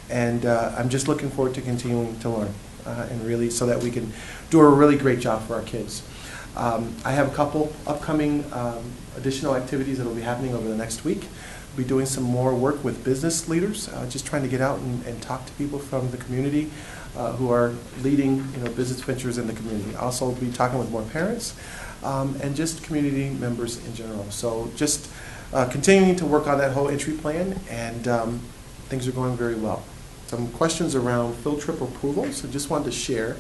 And I'm just looking forward to continuing to learn and really so that we can do a really great job for our kids. I have a couple upcoming additional activities that will be happening over the next week. We'll be doing some more work with business leaders, just trying to get out and talk to people from the community who are leading business ventures in the community. Also, we'll be talking with more parents and just community members in general. So just continuing to work on that whole entry plan, and things are going very well. Some questions around field trip approval. So just wanted to share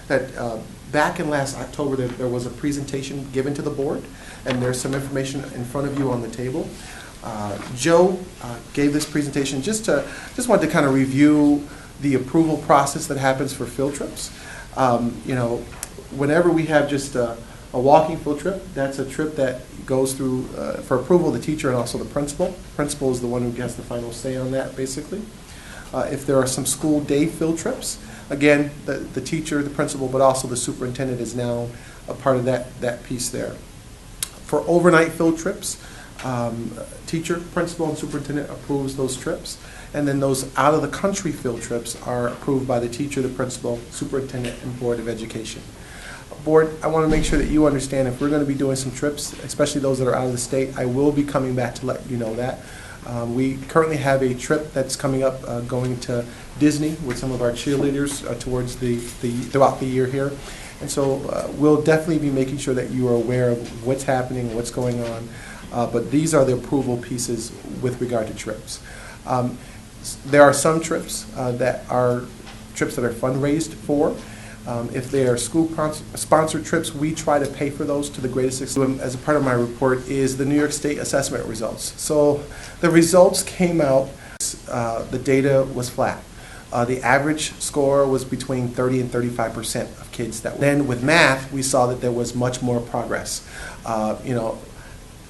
that back in last October there was a presentation given to the board, and there's some information in front of you on the table. Joe gave this presentation just wanted to kind of review the approval process that happens for field trips. Whenever we have just a walking field trip, that's a trip that goes through, for approval, the teacher and also the principal. Principal is the one who gets the final say on that, basically. If there are some school day field trips, again, the teacher, the principal, but also the superintendent is now a part of that piece there. For overnight field trips, teacher, principal, and superintendent approves those trips. And then those out-of-the-country field trips are approved by the teacher, the principal, superintendent, and Board of Education. Board, I want to make sure that you understand if we're going to be doing some trips, especially those that are out of the state, I will be coming back to let you know that. We currently have a trip that's coming up going to Disney with some of our cheerleaders towards throughout the year here. And so we'll definitely be making sure that you are aware of what's happening, what's going on. But these are the approval pieces with regard to trips. There are some trips that are fundraised for. If they are school-sponsored trips, we try to pay for those to the greatest extent. As a part of my report is the New York State assessment results. So the results came out, the data was flat. The average score was between 30 and 35% of kids that. Then with math, we saw that there was much more progress.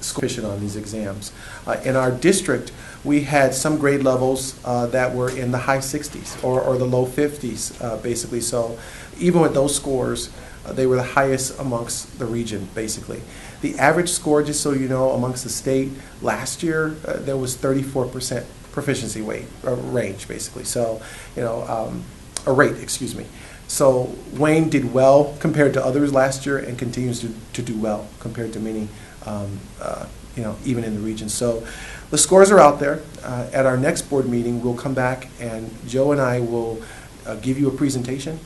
Sufficient on these exams. In our district, we had some grade levels that were in the high 60s or the low 50s, basically. So even with those scores, they were the highest amongst the region, basically. The average score, just so you know, amongst the state, last year, there was 34% proficiency range, basically. So, a rate, excuse me. So Wayne did well compared to others last year and continues to do well compared to many even in the region. So the scores are out there. At our next board meeting, we'll come back and Joe and I will give you a presentation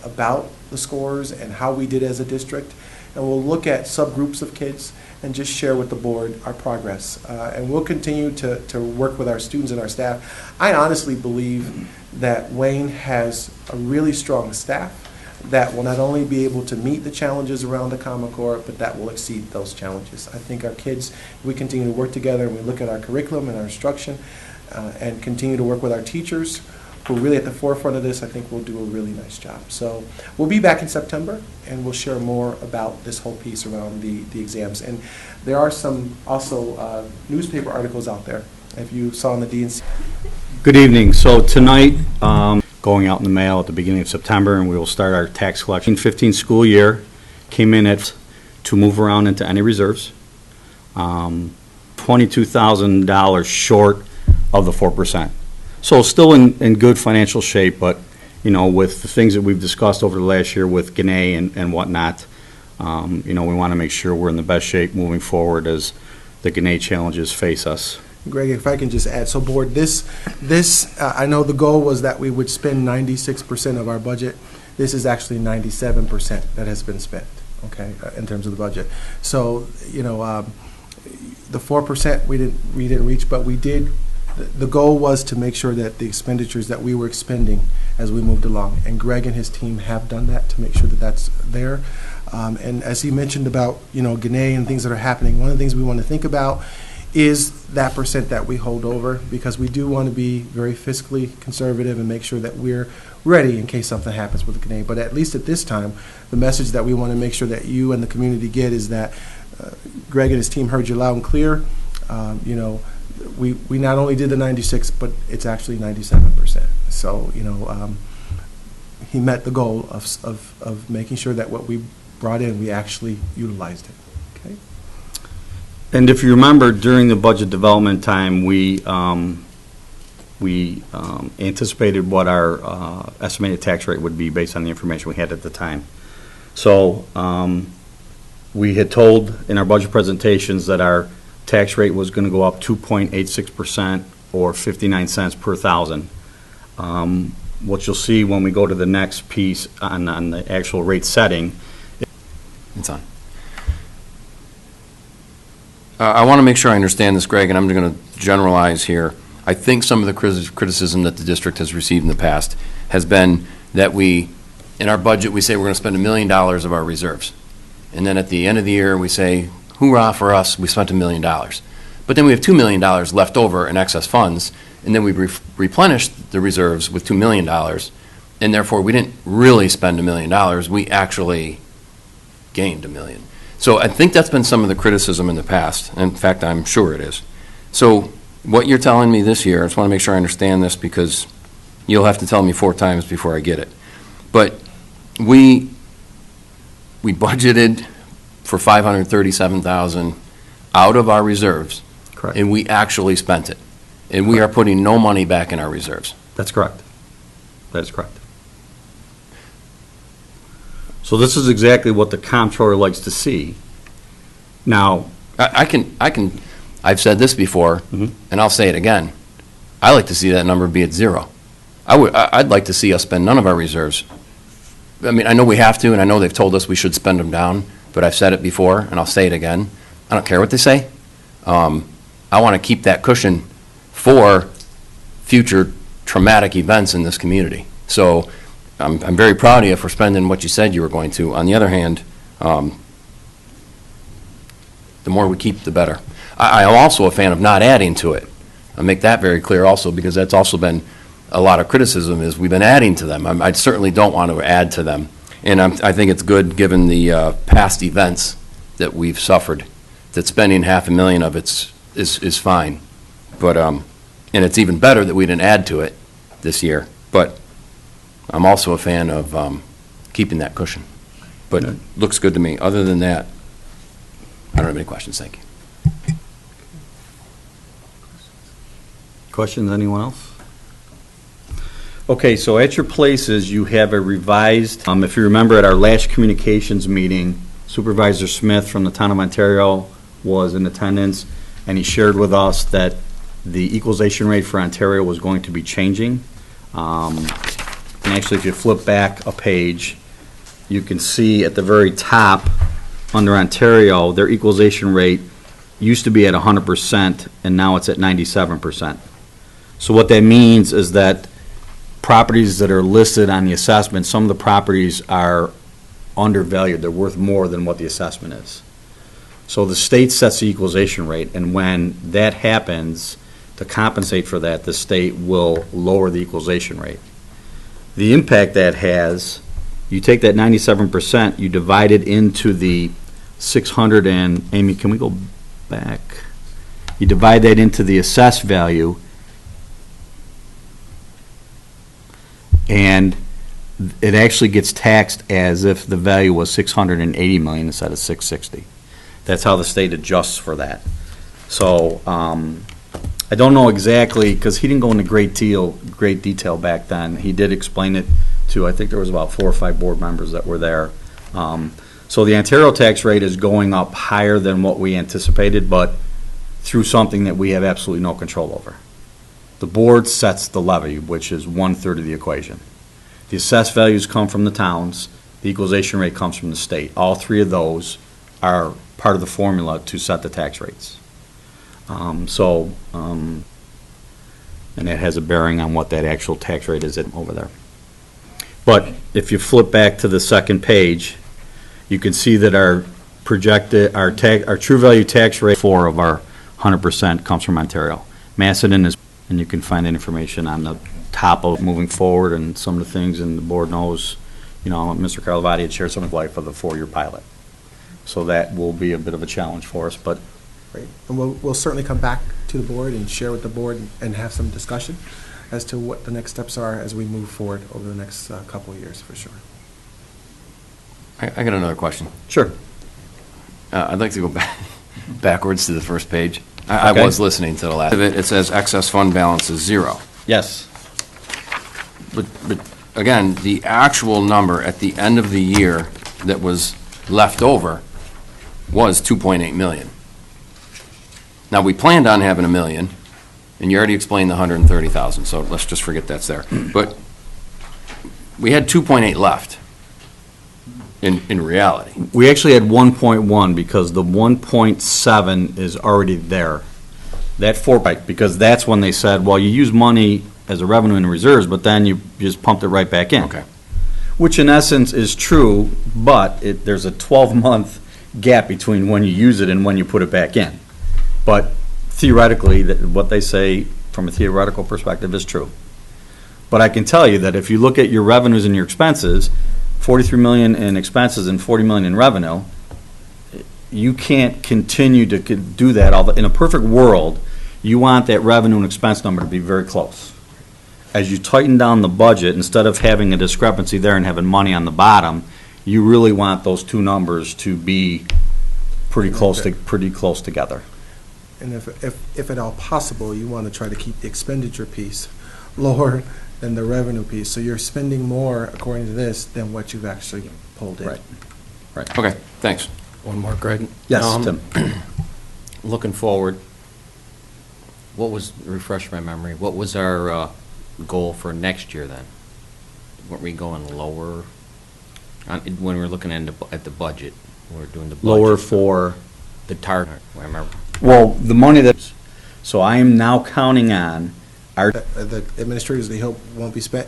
about the scores and how we did as a district. And we'll look at subgroups of kids and just share with the board our progress. And we'll continue to work with our students and our staff. I honestly believe that Wayne has a really strong staff that will not only be able to meet the challenges around the Common Core, but that will exceed those challenges. I think our kids, we continue to work together and we look at our curriculum and our instruction and continue to work with our teachers who are really at the forefront of this. I think we'll do a really nice job. So we'll be back in September and we'll share more about this whole piece around the exams. And there are some also newspaper articles out there, if you saw in the DNC. Good evening. So tonight, going out in the mail at the beginning of September, and we will start our tax collection. 15 school year came in at to move around into any reserves. $22,000 short of the 4%. So still in good financial shape, but with the things that we've discussed over the last year with Gannett and whatnot, we want to make sure we're in the best shape moving forward as the Gannett challenges face us. Greg, if I can just add, so board, this I know the goal was that we would spend 96% of our budget. This is actually 97% that has been spent, okay, in terms of the budget. So, the 4% we didn't reach, but we did. The goal was to make sure that the expenditures that we were expending as we moved along, and Greg and his team have done that to make sure that that's there. And as he mentioned about, Gannett and things that are happening, one of the things we want to think about is that percent that we hold over, because we do want to be very fiscally conservative and make sure that we're ready in case something happens with the Gannett. But at least at this time, the message that we want to make sure that you and the community get is that Greg and his team heard you loud and clear. We not only did the 96, but it's actually 97%. So, he met the goal of making sure that what we brought in, we actually utilized it. Okay. And if you remember, during the budget development time, we we anticipated what our estimated tax rate would be based on the information we had at the time. So we had told in our budget presentations that our tax rate was going to go up 2.86% or 59 cents per thousand. What you'll see when we go to the next piece on the actual rate setting. It's on. I want to make sure I understand this, Greg, and I'm going to generalize here. I think some of the criticism that the district has received in the past has been that in our budget, we say we're going to spend $1 million of our reserves. And then at the end of the year, we say, hoorah for us, we spent $1 million. But then we have $2 million left over in excess funds, and then we replenished the reserves with $2 million, and therefore we didn't really spend $1 million. We actually gained $1 million. So I think that's been some of the criticism in the past. In fact, I'm sure it is. So what you're telling me this year, I just want to make sure I understand this because you'll have to tell me 4 times before I get it. But we budgeted for $537,000 out of our reserves. Correct. And we actually spent it. And we are putting no money back in our reserves. That's correct. That is correct. So this is exactly what the comptroller likes to see. Now, I've said this before, Mhm. and I'll say it again. I like to see that number be at 0. I'd like to see us spend none of our reserves. I mean, I know we have to, and I know they've told us we should spend them down, but I've said it before, and I'll say it again. I don't care what they say. I want to keep that cushion for future traumatic events in this community. So I'm very proud of you for spending what you said you were going to. On the other hand, the more we keep, the better. I'm also a fan of not adding to it. I'll make that very clear also, because that's also been a lot of criticism is we've been adding to them. I certainly don't want to add to them. And I think it's good, given the past events that we've suffered, that spending $500,000 of it is fine. But, and it's even better that we didn't add to it this year. But I'm also a fan of keeping that cushion. But it looks good to me. Other than that, I don't have any questions. Thank you. questions, anyone else? Okay, so at your places, you have a revised, if you remember at our last communications meeting, Supervisor Smith from the town of Ontario was in attendance, and he shared with us that the equalization rate for Ontario was going to be changing. And actually, if you flip back a page, you can see at the very top, under Ontario, their equalization rate used to be at 100%, and now it's at 97%. So what that means is that properties that are listed on the assessment, some of the properties are undervalued. They're worth more than what the assessment is. So the state sets the equalization rate, and when that happens, to compensate for that, the state will lower the equalization rate. The impact that has, you take that 97%, you divide it into the 600, and Amy, can we go back? You divide that into the assessed value, and it actually gets taxed as if the value was 680 million instead of 660. That's how the state adjusts for that. So I don't know exactly, because he didn't go into great detail back then. He did explain it to, I think there was about 4 or 5 board members that were there. So the Ontario tax rate is going up higher than what we anticipated, but through something that we have absolutely no control over. The board sets the levy, which is 1/3 of the equation. The assessed values come from the towns. The equalization rate comes from the state. All 3 of those are part of the formula to set the tax rates. And that has a bearing on what that actual tax rate is over there. But if you flip back to the second page, you can see that our projected, our true value tax rate, 4 of our 100% comes from Ontario. Macedon is, and you can find that information on the top of moving forward and some of the things, and the board knows, you know, Mr. Carlovati had shared some of life of the 4-year pilot. So that will be a bit of a challenge for us, but. Great. And we'll certainly come back to the board and share with the board and have some discussion as to what the next steps are as we move forward over the next couple of years, for sure. I got another question. Sure. I'd like to go backwards to the first page. I Okay. was listening to the last of it. It says excess fund balance is 0. Yes. But again, the actual number at the end of the year that was left over was 2.8 million. Now, we planned on having 1 million, and you already explained the 130,000, so let's just forget that's there. But we had 2.8 left in reality. We actually had 1.1 because the 1.7 is already there. That because that's when they said, well, you use money as a revenue in reserves, but then you just pumped it right back in. Okay. Which in essence is true, but there's a 12-month gap between when you use it and when you put it back in. But theoretically, what they say from a theoretical perspective is true. But I can tell you that if you look at your revenues and your expenses, 43 million in expenses and 40 million in revenue, you can't continue to do that. In a perfect world, you want that revenue and expense number to be very close. As you tighten down the budget, instead of having a discrepancy there and having money on the bottom, you really want those two numbers to be pretty close together. And if at all possible, you want to try to keep the expenditure piece lower than the revenue piece. So you're spending more, according to this, than what you've actually pulled in. Right. Okay, thanks. One more, Greg. Yes, Tim. Looking forward, refresh my memory, what was our goal for next year then? Weren't we going lower when we were looking at the budget? We were doing the budget. Lower for? The target, I remember. Well, the money so I am now counting on our The administrators, they hope, won't be spent.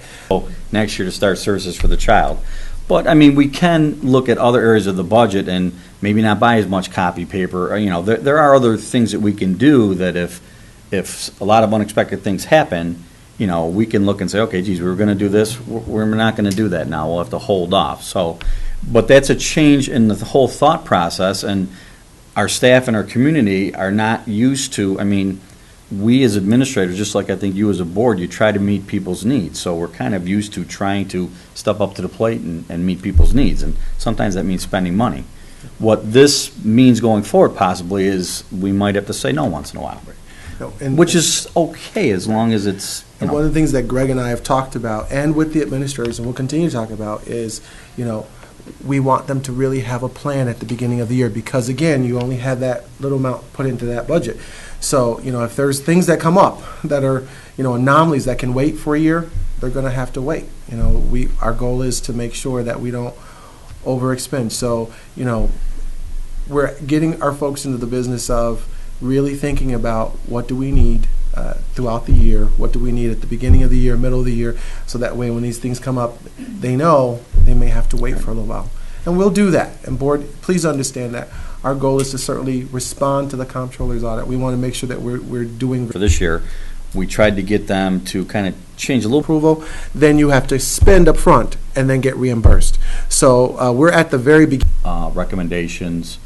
next year to start services for the child. But, I mean, we can look at other areas of the budget and maybe not buy as much copy paper. Or, there are other things that we can do that if a lot of unexpected things happen, we can look and say, okay, geez, we were going to do this. We're not going to do that now. We'll have to hold off. So, but that's a change in the whole thought process, and our staff and our community are not used to, we as administrators, just like I think you as a board, you try to meet people's needs. So we're kind of used to trying to step up to the plate and meet people's needs. And sometimes that means spending money. What this means going forward possibly is we might have to say no once in a while. No, and Which is okay as long as it's, And one of the things that Greg and I have talked about, and with the administrators, and we'll continue to talk about, is, we want them to really have a plan at the beginning of the year, because again, you only had that little amount put into that budget. So, if there's things that come up that are, anomalies that can wait for a year, they're going to have to wait. Our goal is to make sure that we don't overexpend. So, we're getting our folks into the business of really thinking about what do we need throughout the year, what do we need at the beginning of the year, middle of the year, so that way when these things come up, they know they may have to wait for a little while. And we'll do that. And board, please understand that our goal is to certainly respond to the comptroller's audit. We want to make sure that we're doing. for this year, we tried to get them to kind of change a little. Approval, then you have to spend up front and then get reimbursed. So we're at the very beginning. Recommendations.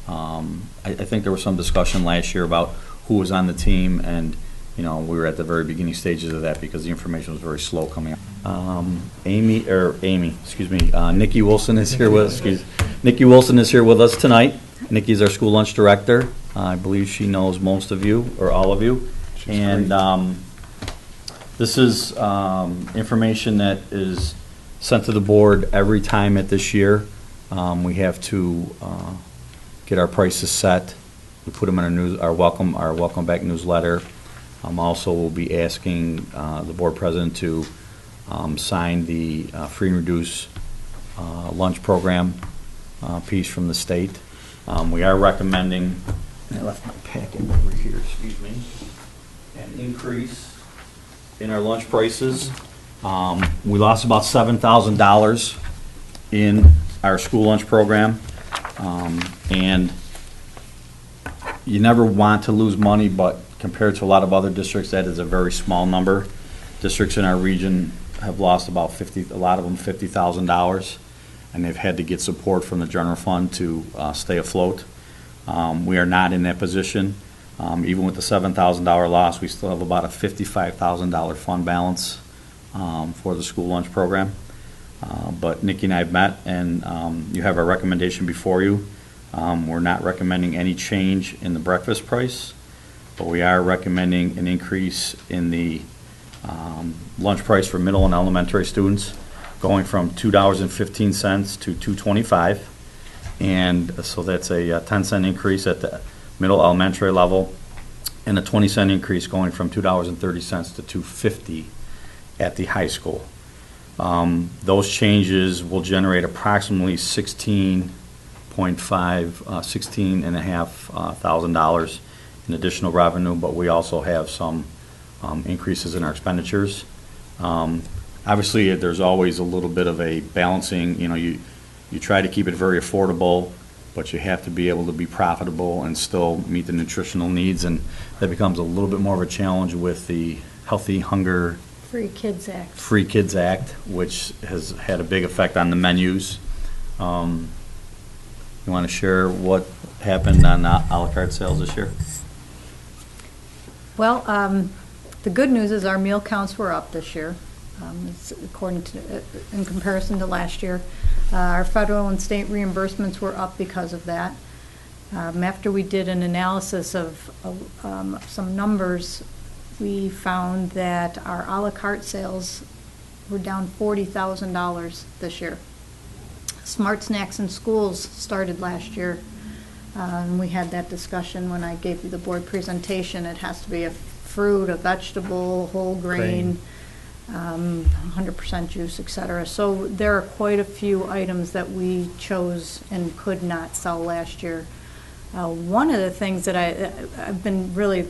I think there was some discussion last year about who was on the team, and we were at the very beginning stages of that because the information was very slow coming up. Nikki Wilson is here with us. Nikki Wilson is here with us tonight. Nikki's our school lunch director. I believe she knows most of you or all of you. And this is information that is sent to the board every time at this year. We have to get our prices set. We put them in our welcome back newsletter. Also, we'll be asking the board president to sign the free and reduced lunch program piece from the state. We are recommending, I left my packet over here, excuse me, an increase in our lunch prices. We lost about $7,000 in our school lunch program. And you never want to lose money, but compared to a lot of other districts, that is a very small number. Districts in our region have lost about a lot of them $50,000, and they've had to get support from the general fund to stay afloat. We are not in that position. Even with the $7,000 loss, we still have about a $55,000 fund balance for the school lunch program. But Nikki and I have met, and you have our recommendation before you. We're not recommending any change in the breakfast price, but we are recommending an increase in the Lunch price for middle and elementary students going from $2.15 to $2.25. And so that's a 10-cent increase at the middle elementary level, and a 20-cent increase going from $2.30 to $2.50 at the high school. Those changes will generate approximately $16,500 in additional revenue, but we also have some increases in our expenditures. Obviously, there's always a little bit of a balancing, you try to keep it very affordable, but you have to be able to be profitable and still meet the nutritional needs, and that becomes a little bit more of a challenge with the Healthy Hunger Free Kids Act. Which has had a big effect on the menus. You want to share what happened on a la carte sales this year? Well, the good news is our meal counts were up this year, it's in comparison to last year. Our federal and state reimbursements were up because of that. After we did an analysis of some numbers, we found that our a la carte sales were down $40,000 this year. Smart Snacks in Schools started last year. And we had that discussion when I gave you the board presentation. It has to be a fruit, a vegetable, whole grain, 100% juice, etc. So there are quite a few items that we chose and could not sell last year. One of the things that I've been really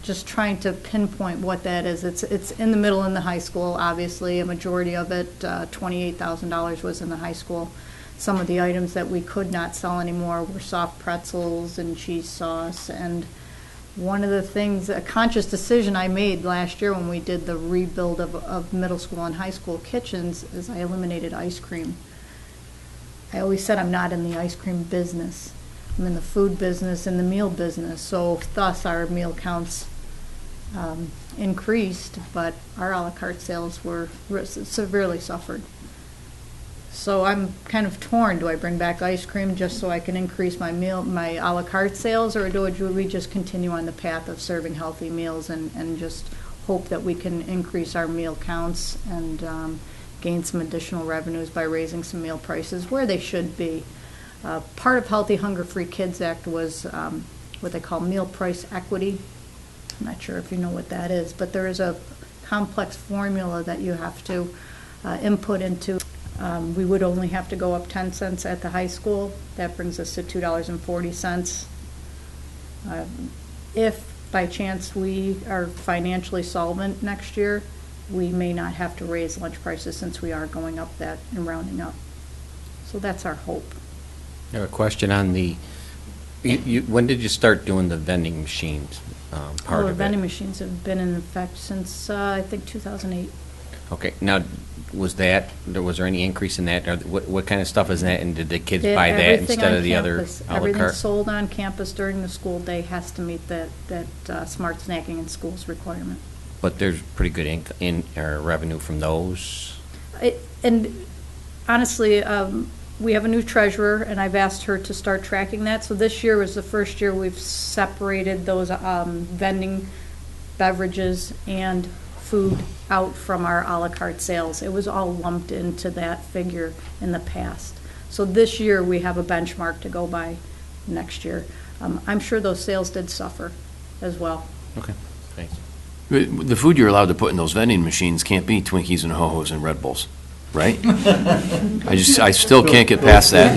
just trying to pinpoint what that is. It's in the middle in the high school, obviously. A majority of it, $28,000 was in the high school. Some of the items that we could not sell anymore were soft pretzels and cheese sauce. And one of the things, a conscious decision I made last year when we did the rebuild of middle school and high school kitchens is I eliminated ice cream. I always said I'm not in the ice cream business. I'm in the food business and the meal business. So thus our meal counts increased, but our a la carte sales were severely suffered. So I'm kind of torn. Do I bring back ice cream just so I can increase my a la carte sales, or do we just continue on the path of serving healthy meals and just hope that we can increase our meal counts and gain some additional revenues by raising some meal prices where they should be? Part of Healthy Hunger Free Kids Act was what they call meal price equity. I'm not sure if you know what that is, but there is a complex formula that you have to input into. We would only have to go up 10 cents at the high school. That brings us to $2.40. If by chance we are financially solvent next year, we may not have to raise lunch prices since we are going up that and rounding up. So that's our hope. I have a question on when did you start doing the vending machines part of it? Vending machines have been in effect since, I think, 2008. Okay, now, was there any increase in that? Or what kind of stuff is that, and did the kids buy that Everything instead on of the other campus, a la everything carte? sold on campus during the school day has to meet that smart snacking in schools requirement. But there's pretty good revenue from those? And honestly, we have a new treasurer, and I've asked her to start tracking that. So this year was the first year we've separated those vending beverages and food out from our a la carte sales. It was all lumped into that figure in the past. So this year we have a benchmark to go by next year. I'm sure those sales did suffer as well. Okay, thanks. The food you're allowed to put in those vending machines can't be Twinkies and Ho-Hos and Red Bulls, right? I still can't get past that.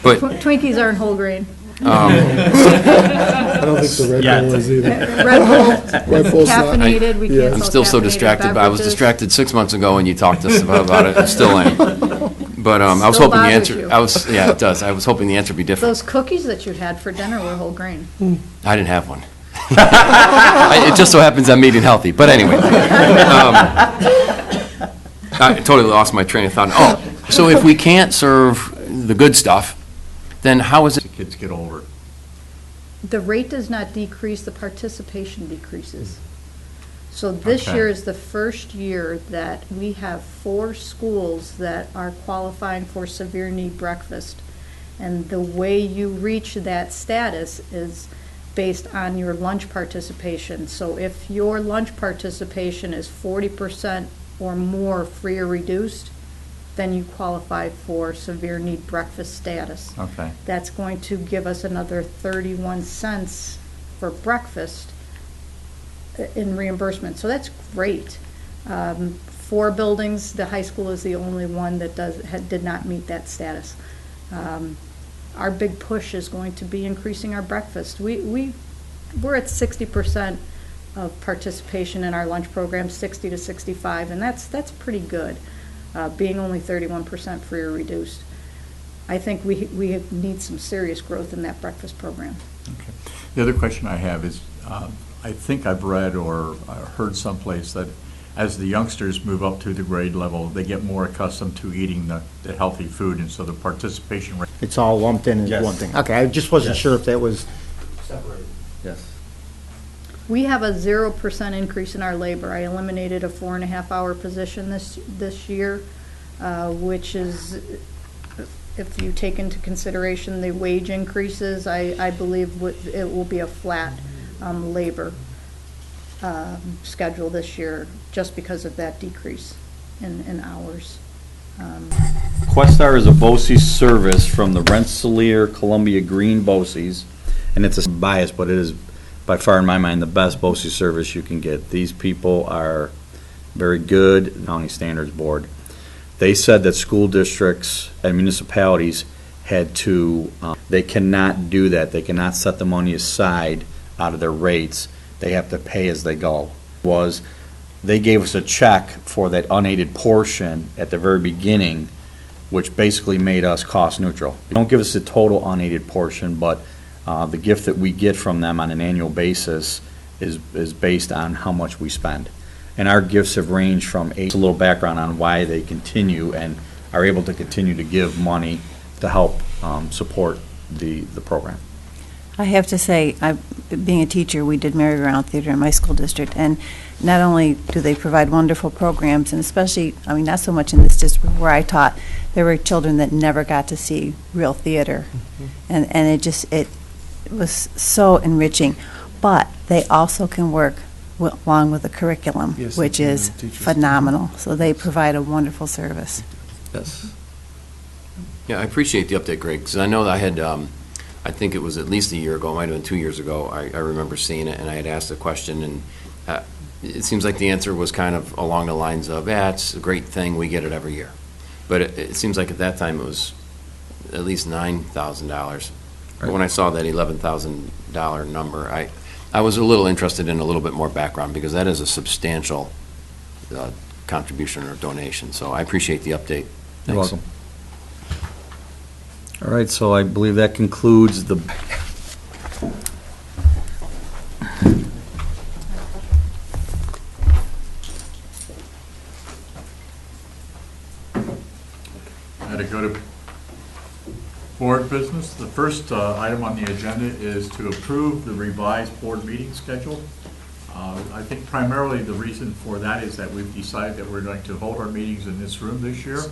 But Twinkies aren't whole grain. I don't think the Red Bull is either. Red Bull's caffeinated. We can't Yeah. sell I'm still so caffeinated distracted. I was beverages. distracted 6 months ago when you talked to us about it. I still am. But I was Still hoping the bothers answer. you. Yeah, it does. I was hoping the answer would be different. Those cookies that you had for dinner were whole grain. I didn't have one. It just so happens I'm eating healthy. But anyway, I totally lost my train of thought. Oh, so if we can't serve the good stuff, then how is it? The kids get older. The rate does not decrease, the participation decreases. So this Okay. year is the first year that we have 4 schools that are qualifying for severe need breakfast. And the way you reach that status is based on your lunch participation. So if your lunch participation is 40% or more free or reduced, then you qualify for severe need breakfast status. Okay. That's going to give us another 31 cents for breakfast in reimbursement. So that's great. 4 buildings, the high school is the only one that did not meet that status. Our big push is going to be increasing our breakfast. We're at 60% of participation in our lunch program, 60 to 65, and that's pretty good. Being only 31% free or reduced. I think we need some serious growth in that breakfast program. Okay. The other question I have is, I think I've read or heard someplace that as the youngsters move up to the grade level, they get more accustomed to eating the healthy food, and so the participation rate. It's all lumped in as Yes. one thing. Okay, I just wasn't Yes. sure if that was, Yes. We have a 0% increase in our labor. I eliminated a 4.5-hour position this year, which is, if you take into consideration the wage increases, I believe it will be a flat labor schedule this year, just because of that decrease in hours. Questar is a BOCES service from the Rensselaer Columbia Green BOCES, and it's a bias, but it is by far, in my mind, the best BOCES service you can get. These people are very good, County Standards Board. They said that school districts and municipalities had to, they cannot do that. They cannot set the money aside out of their rates. They have to pay as they go. They gave us a check for that unaided portion at the very beginning, which basically made us cost neutral. They don't give us the total unaided portion, but the gift that we get from them on an annual basis is based on how much we spend. And our gifts have ranged from a little background on why they continue and are able to continue to give money to help support the program. I have to say, being a teacher, we did merry-go-round theater in my school district, and not only do they provide wonderful programs, and especially, I mean, not so much in this district where I taught, there were children that never got to see real theater, and it was so enriching. But they also can work along with the curriculum, Yes, which they can. is Teachers. phenomenal. So they provide a wonderful service. Yes. Yeah, I appreciate the update, Greg, because I know that I had, I think it was at least a year ago, it might have been 2 years ago, I remember seeing it, and I had asked a question, and it seems like the answer was kind of along the lines of, it's a great thing, we get it every year. But it seems like at that time it was at least $9,000. But when I saw that $11,000 number, I was a little interested in a little bit more background, because that is a substantial contribution or donation. So I appreciate the update. Thanks. You're welcome. All right, so I believe that concludes the. Now to go to board business. The first item on the agenda is to approve the revised board meeting schedule. I think primarily the reason for that is that we've decided that we're going to hold our meetings in this room this year,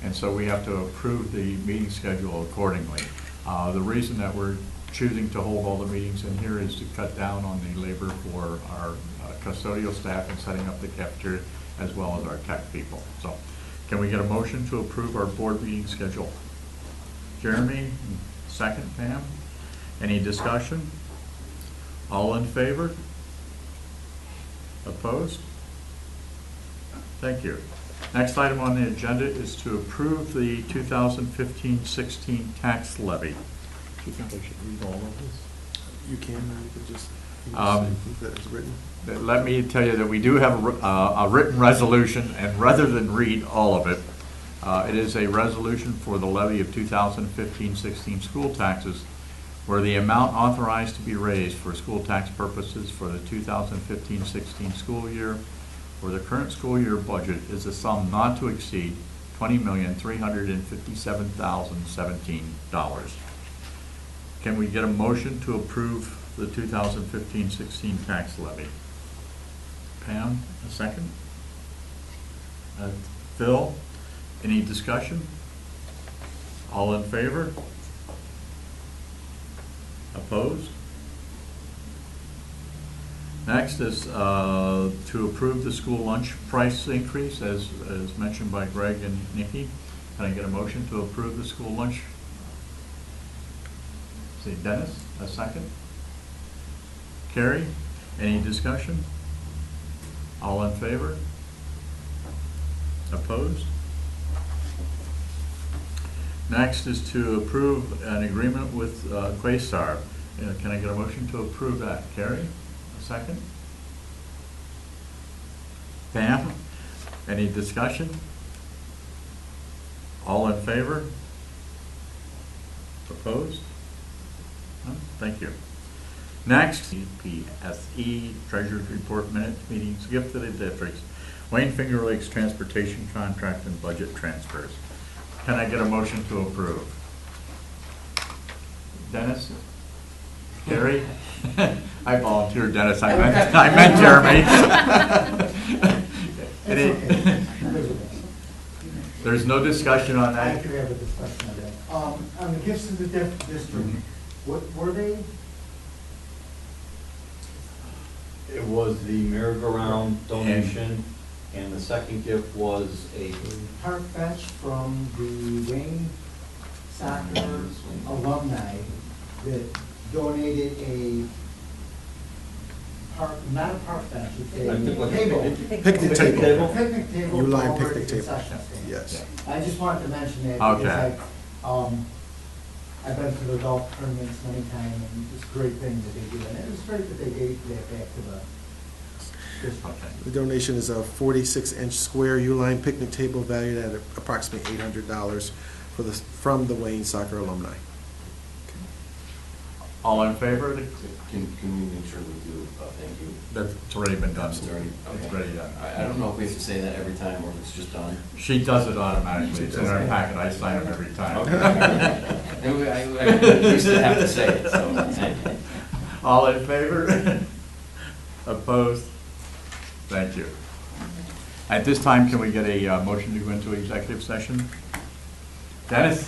and so we have to approve the meeting schedule accordingly. The reason that we're choosing to hold all the meetings in here is to cut down on the labor for our custodial staff and setting up the cafeteria, as well as our tech people. So can we get a motion to approve our board meeting schedule? Jeremy, second. Pam. Any discussion? All in favor? Opposed? Thank you. Next item on the agenda is to approve the 2015-16 tax levy. Do you think I should read all of this? You can, or you could just that is written. Let me tell you that we do have a written resolution, and rather than read all of it, it is a resolution for the levy of 2015-16 school taxes, where the amount authorized to be raised for school tax purposes for the 2015-16 school year for the current school year budget is a sum not to exceed $20,357,017. Can we get a motion to approve the 2015-16 tax levy? Pam, a second? Phil, any discussion? All in favor? Opposed? Next is to approve the school lunch price increase, as mentioned by Greg and Nikki. Can I get a motion to approve the school lunch? Say Dennis, a second. Carrie, any discussion? All in favor? Opposed? Next is to approve an agreement with Quasar. Can I get a motion to approve that? Carrie, a second? Pam, any discussion? All in favor? Opposed? None? Thank you. Next, PSE Treasurer's Report Minutes Meetings, Gift to the Districts, Wayne Finger Lakes Transportation Contract and Budget Transfers. Can I get a motion to approve? Dennis? Gary? I volunteered Dennis, I meant Jeremy. There's no discussion on I that? could have a discussion on that. On the gifts to the district, what were they? It was the merry-go-round donation, and the second gift was a Park bench from the Wayne soccer alumni that donated a park, not a park bench, it's a table. Picnic table. Picnic table. Uline for picnic table. concession stand. Yes. I just wanted to mention that Okay. because I've been to the golf tournaments many times, and it's a great thing that they do. And it was great that they gave that back to the district. Okay. The donation is a 46-inch square Uline picnic table valued at approximately $800 from the Wayne soccer alumni. All in favor? Can we make sure we do, thank you? That's already been done. It's already, It's okay. already done. I don't know if we have to say that every time or if it's just done. She does it automatically. It's in our packet. I sign them every time. I used to have to say it, so thank you. All in favor? Opposed? Thank you. At this time, can we get a motion to go into executive session? Dennis?